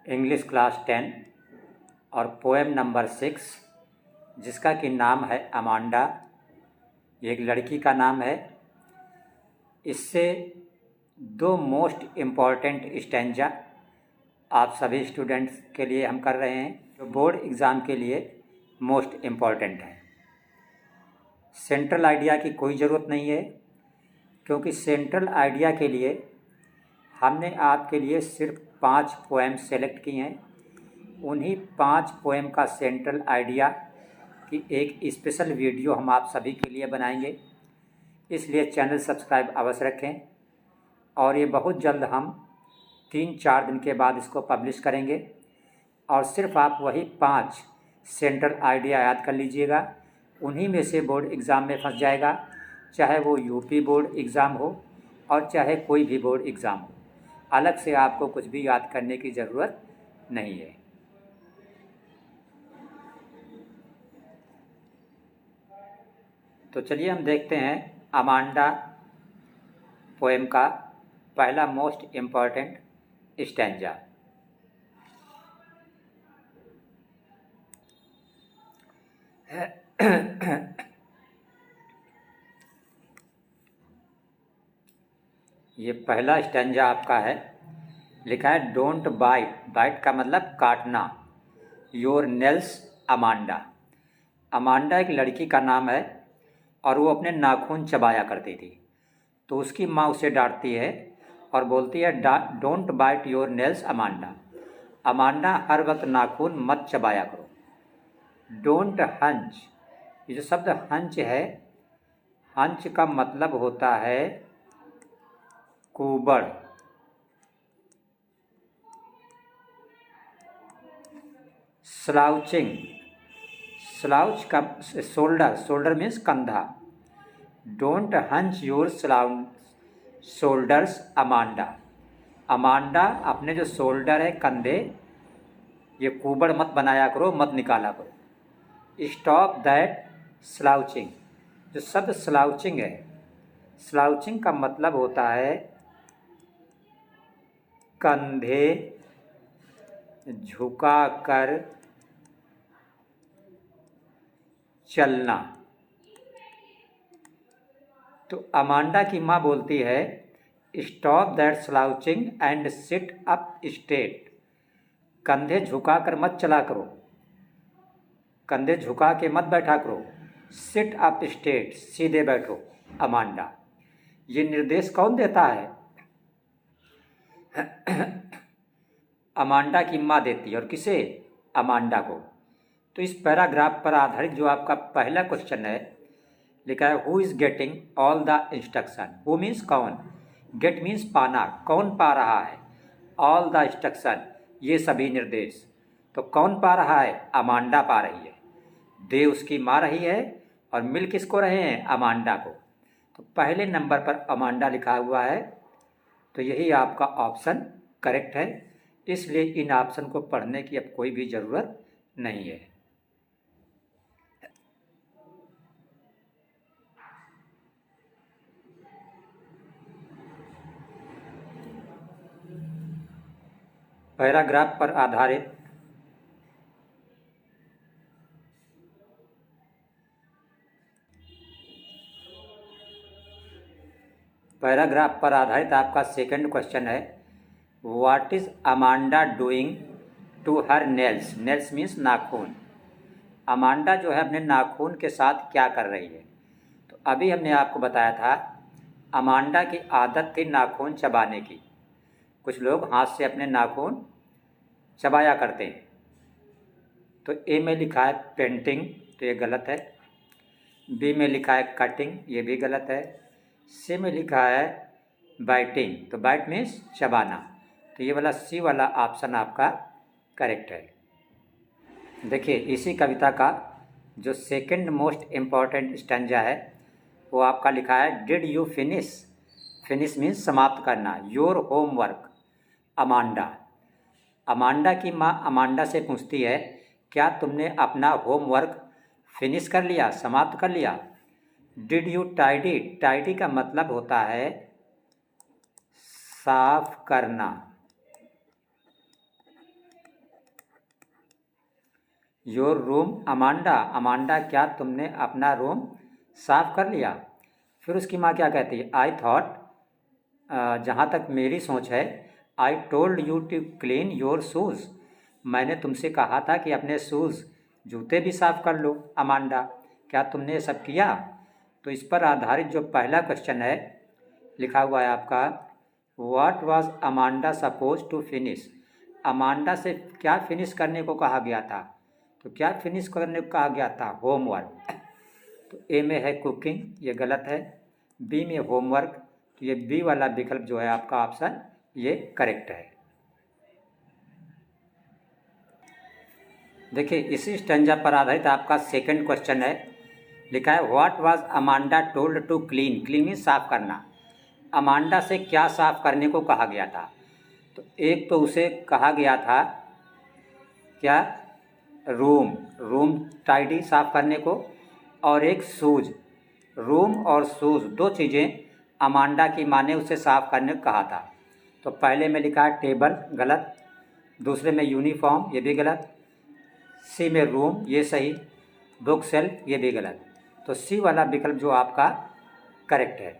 English class 10 और poem number 6 जिसका कि नाम है अमांडा। ये एक लड़की का नाम है। इससे दो मोस्ट इम्पॉर्टेंट स्टैंजा आप सभी स्टूडेंट्स के लिए हम कर रहे हैं जो बोर्ड एग्ज़ाम के लिए मोस्ट इम्पॉर्टेंट है। सेंट्रल आइडिया की कोई ज़रूरत नहीं है क्योंकि सेंट्रल आइडिया के लिए हमने आपके लिए सिर्फ 5 पोएम सेलेक्ट की हैं। उन्हीं 5 पोएम का सेंट्रल आइडिया की एक स्पेशल वीडियो हम आप सभी के लिए बनाएंगे, इसलिए चैनल सब्सक्राइब अवश्य रखें। और ये बहुत जल्द हम 3-4 दिन के बाद इसको पब्लिश करेंगे और सिर्फ आप वही 5 सेंट्रल आइडिया याद कर लीजिएगा। उन्हीं में से बोर्ड एग्ज़ाम में फंस जाएगा, चाहे वो यूपी बोर्ड एग्ज़ाम हो और चाहे कोई भी बोर्ड एग्ज़ाम हो। अलग से आपको कुछ भी याद करने की ज़रूरत नहीं है। तो चलिए हम देखते हैं अमांडा पोएम का पहला मोस्ट इम्पॉर्टेंट स्टैंजा। ये पहला स्टैंजा आपका है, लिखा है डोंट बाइट। बाइट का मतलब काटना। Your nails Amanda. अमांडा एक लड़की का नाम है और वो अपने नाखून चबाया करती थी। तो उसकी माँ उसे डांटती है और बोलती है don't bite your nails Amanda. Amanda हर वक्त नाखून मत चबाया करो। Don't hunch. ये जो शब्द हंच है, हंच का मतलब होता है कुबड़। स्लाउचिंग। स्लाउच का शोल्डर। शोल्डर मीन्स कंधा। Don't hunch your shoulders Amanda. Amanda अपने जो शोल्डर है, कंधे, ये कुबड़ मत बनाया करो, मत निकाला करो। Stop that slouching. जो शब्द स्लाउचिंग है, स्लाउचिंग का मतलब होता है कंधे झुकाकर चलना। तो अमांडा की माँ बोलती है stop that slouching and sit up straight. कंधे झुकाकर मत चला करो, कंधे झुका के मत बैठा करो। सिट अप स्ट्रेट, सीधे बैठो। अमांडा। ये निर्देश कौन देता है? अमांडा की माँ देती है। और किसे? अमांडा को। तो इस पैराग्राफ पर आधारित जो आपका पहला क्वेश्चन है, लिखा है who is getting all the instruction. Who means कौन, गेट मीन्स पाना, कौन पा रहा है, ऑल द इंस्ट्रक्शन ये सभी निर्देश। तो कौन पा रहा है? अमांडा पा रही है। दे उसकी माँ रही है और मिल किसको रहे हैं? अमांडा को। तो पहले नंबर पर अमांडा लिखा हुआ है, तो यही आपका ऑप्शन करेक्ट है। इसलिए इन ऑप्शन को पढ़ने की अब कोई भी ज़रूरत नहीं है। पैराग्राफ पर आधारित आपका सेकंड क्वेश्चन है what is Amanda doing to her nails. Nails means नाखून। अमांडा जो है अपने नाखून के साथ क्या कर रही है? तो अभी हमने आपको बताया था अमांडा की आदत थी नाखून चबाने की। कुछ लोग हाथ से अपने नाखून चबाया करते हैं। तो ए में लिखा है पेंटिंग, तो ये गलत है। बी में लिखा है कटिंग, ये भी गलत है। सी में लिखा है बाइटिंग, तो बाइट मीन्स चबाना। तो ये वाला सी वाला ऑप्शन आपका करेक्ट है। देखिए इसी कविता का जो सेकंड मोस्ट इम्पॉर्टेंट स्टैंजा है वो आपका लिखा है did you finish. Finish means समाप्त करना। Your homework Amanda. अमांडा की माँ अमांडा से पूछती है क्या तुमने अपना होमवर्क फिनिश कर लिया, समाप्त कर लिया? Did you tidy. टाइडी का मतलब होता है साफ करना। योर रूम अमांडा, अमांडा क्या तुमने अपना रूम साफ कर लिया। फिर उसकी माँ क्या कहती है, आई थॉट, जहाँ तक मेरी सोच है, I told you to clean your shoes, मैंने तुमसे कहा था कि अपने शूज़ जूते भी साफ कर लो अमांडा, क्या तुमने ये सब किया। तो इस पर आधारित जो पहला क्वेश्चन है लिखा हुआ है आपका, what was Amanda suppose to finish, Amanda से क्या फिनिश करने को कहा गया था। तो क्या फिनिश करने को कहा गया था, होमवर्क। तो ए में है कुकिंग, ये गलत है। बी में होमवर्क, तो ये बी वाला विकल्प जो है आपका ऑप्शन ये करेक्ट है। देखिए इसी स्टैंजा पर आधारित आपका सेकंड क्वेश्चन है, लिखा है what was Amanda told to clean, clean mean साफ करना, अमांडा से क्या साफ करने को कहा गया था। तो एक तो उसे कहा गया था क्या, रूम टाइडी साफ करने को, और एक शूज, रूम और शूज दो चीज़ें अमांडा की माँ ने उसे साफ करने को कहा था। तो पहले में लिखा है टेबल, गलत। दूसरे में यूनिफॉर्म, ये भी गलत। सी में रूम, ये सही। बुक शेल्फ, ये भी गलत। तो सी वाला विकल्प जो आपका करेक्ट है।